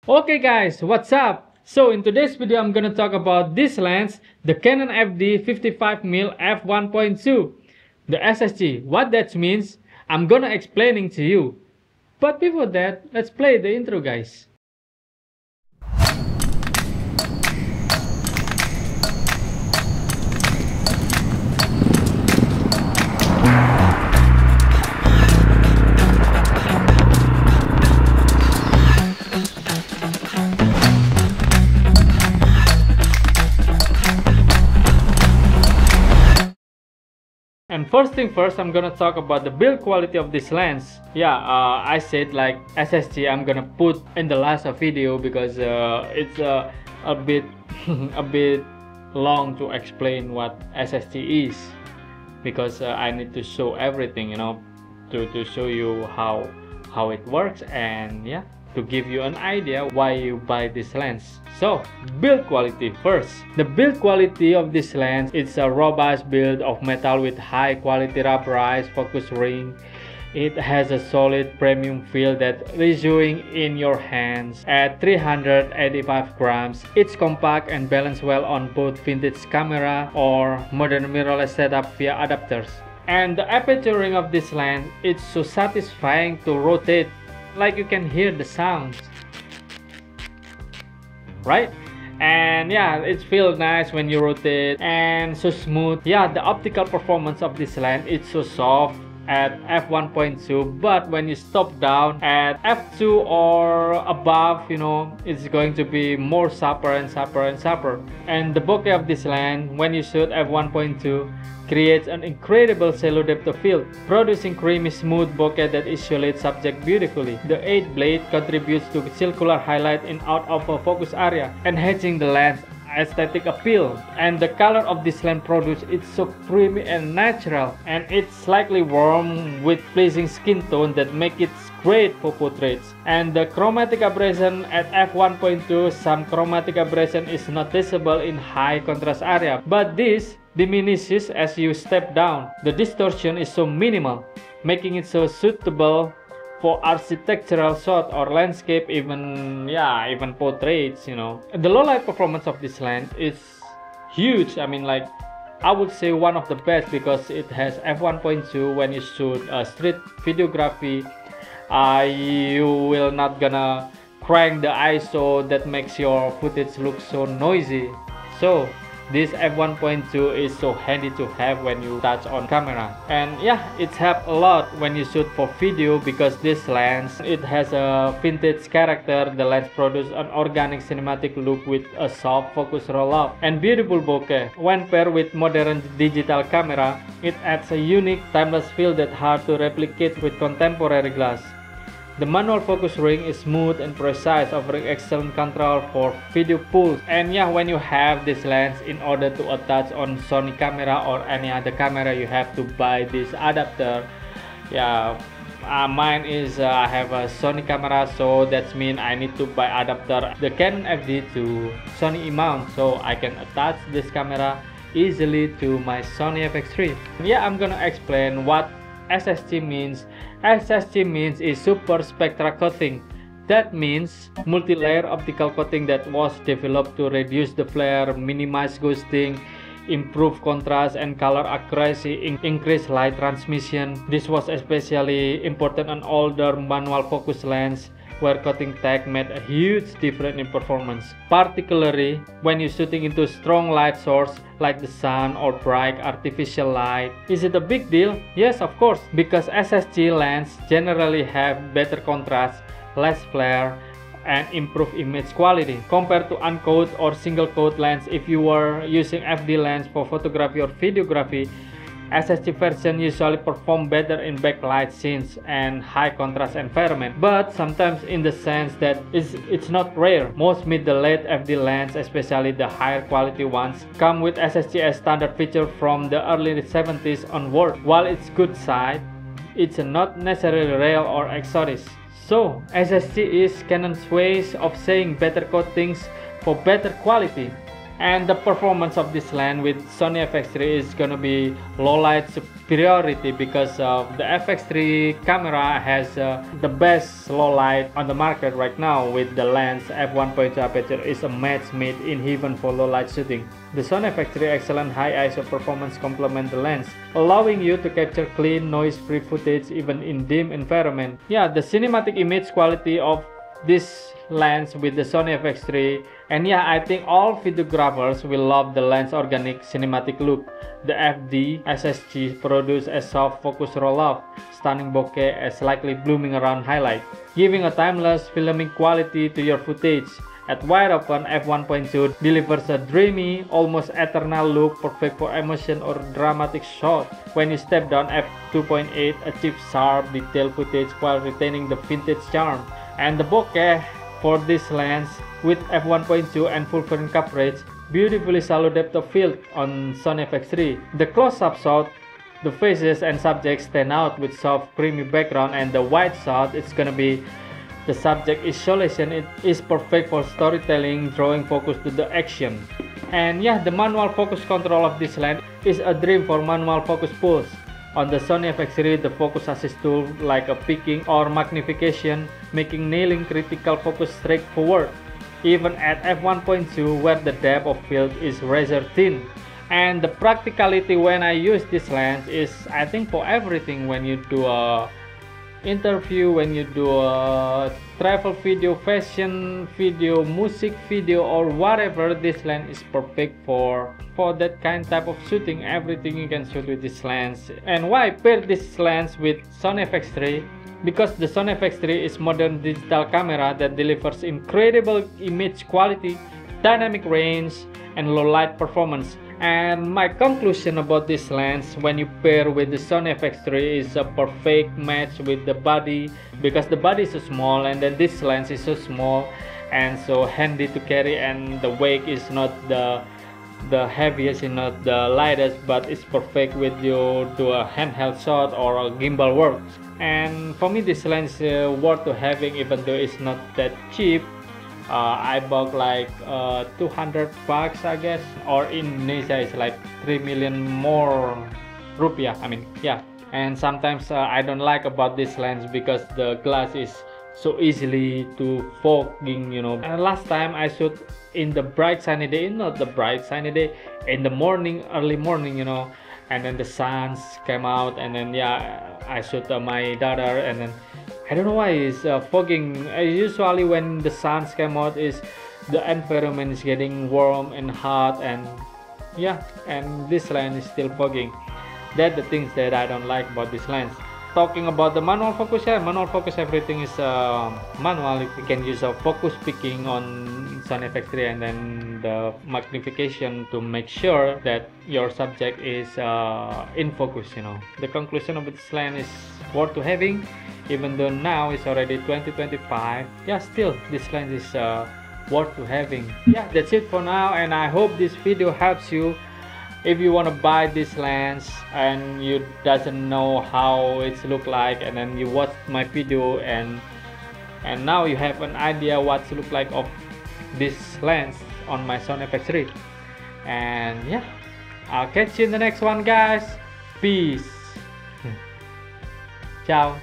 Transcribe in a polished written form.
Okay guys, what's up? So in today's video I'm gonna talk about this lens, the Canon FD 55mm f1.2, the SSG. What that means, I'm gonna explaining to you. But before that, let's play the intro guys. And first thing first, I'm gonna talk about the build quality of this lens. I said like SSG I'm gonna put in the last video because it's a bit a bit long to explain what SSG is, because I need to show everything, to show you how it works, and to give you an idea why you buy this lens. So, build quality first. The build quality of this lens, it's a robust build of metal with high quality rubberized focus ring. It has a solid premium feel that reviewing in your hands at 385 grams. It's compact and balanced well on both vintage camera or modern mirrorless setup via adapters. And the aperture ring of this lens, it's so satisfying to rotate, like you can hear the sounds, right? And it feels nice when you rotate and so smooth. The optical performance of this lens, it's so soft at f1.2, but when you stop down at f2 or above, it's going to be more sharper and sharper and sharper. And the bokeh of this lens when you shoot f1.2 creates an incredible shallow depth of field, producing creamy smooth bokeh that isolates subject beautifully. The 8 blade contributes to circular highlight in out of a focus area, enhancing the lens aesthetic appeal. And the color of this lens produce, it's so creamy and natural, and it's slightly warm with pleasing skin tone that make it great for portraits. And the chromatic aberration at f1.2, some chromatic aberration is noticeable in high contrast area, but this diminishes as you step down. The distortion is so minimal, making it so suitable for architectural shot or landscape, even portraits. The low light performance of this lens is huge. I would say one of the best, because it has f1.2. When you shoot street videography, you will not gonna crank the ISO that makes your footage look so noisy. So this f1.2 is so handy to have when you touch on camera. And it helps a lot when you shoot for video, because this lens, it has a vintage character. The lens produces an organic cinematic look with a soft focus roll-up and beautiful bokeh. When paired with modern digital camera, it adds a unique timeless feel that hard to replicate with contemporary glass. The manual focus ring is smooth and precise, offering excellent control for video pulls. And when you have this lens, in order to attach on Sony camera or any other camera, you have to buy this adapter. Mine is I have a Sony camera, so that means I need to buy adapter the Canon FD to Sony mount, so I can attach this camera easily to my Sony FX3. I'm gonna explain what SSG means. SSG means is super spectra coating. That means multi-layer optical coating that was developed to reduce the flare, minimize ghosting, improve contrast and color accuracy, increase light transmission. This was especially important on older manual focus lens, where coating tech made a huge difference in performance, particularly when you're shooting into strong light source like the sun or bright artificial light. Is it a big deal? Yes, of course, because SSG lens generally have better contrast, less flare, and improved image quality compared to uncoated or single coat lens. If you were using FD lens for photography or videography, SSG version usually perform better in backlight scenes and high contrast environment, but sometimes in the sense that it's not rare. Most mid to late FD lens, especially the higher quality ones, come with SSG as standard feature from the early 70s onward. While it's good side, it's not necessarily rare or exotic. So SSG is Canon's ways of saying better coatings for better quality. And the performance of this lens with Sony FX3 is gonna be low light superiority, because the FX3 camera has the best low light on the market right now. With the lens f1.2 aperture is a match made in heaven for low light shooting. The Sony FX3 excellent high ISO performance complement the lens, allowing you to capture clean, noise-free footage even in dim environment. Yeah, the cinematic image quality of this lens with the Sony FX3, and yeah, I think all videographers will love the lens organic cinematic look. The FD SSG produce a soft focus roll-off, stunning bokeh as slightly blooming around highlight, giving a timeless filming quality to your footage. At wide open, f1.2 delivers a dreamy, almost eternal look, perfect for emotion or dramatic shot. When you step down, f2.8 achieves sharp, detailed footage while retaining the vintage charm. And the bokeh for this lens with f1.2 and full frame coverage beautifully shallow depth of field on Sony FX3. The close-up shot, the faces and subjects stand out with soft creamy background, and the wide shot, it's gonna be the subject isolation. It is perfect for storytelling, drawing focus to the action. And yeah, the manual focus control of this lens is a dream for manual focus pulls. On the Sony FX3, the focus assist tool like a picking or magnification, making nailing critical focus straightforward, even at f1.2 where the depth of field is razor thin. And the practicality when I use this lens is, I think, for everything. When you do a interview, when you do a travel video, fashion video, music video, or whatever, this lens is perfect for that kind type of shooting. Everything you can shoot with this lens. And why pair this lens with Sony FX3? Because the Sony FX3 is modern digital camera that delivers incredible image quality, dynamic range, and low light performance. And my conclusion about this lens, when you pair with the Sony FX3, is a perfect match with the body, because the body is so small and then this lens is so small and so handy to carry, and the weight is not the heaviest and not the lightest, but it's perfect with you do a handheld shot or a gimbal works. And for me, this lens is worth to having, even though it's not that cheap. I bought like 200 bucks, I guess, or in Indonesia it's like 3 million more rupiah. I mean, yeah. And sometimes I don't like about this lens because the glass is so easily to fogging, you know. And last time I shoot in the bright sunny day, not the bright sunny day, in the morning, early morning, you know, and then the sun came out, and then yeah, I shoot my daughter, and then I don't know why it's fogging. Usually when the sun came out, is the environment is getting warm and hot, and yeah, and this lens is still fogging. That's the things that I don't like about this lens. Talking about the manual focus, yeah, manual focus, everything is manual. You can use a focus picking on Sony FX3, and then the magnification to make sure that your subject is in focus, you know. The conclusion of this lens is worth to having, even though now it's already 2025. Yeah, still this lens is worth to having. Yeah, that's it for now, and I hope this video helps you. If you want to buy this lens and you doesn't know how it's look like, and then you watch my video and now you have an idea what to look like of this lens on my Sony FX3. And yeah, I'll catch you in the next one, guys. Peace. Ciao.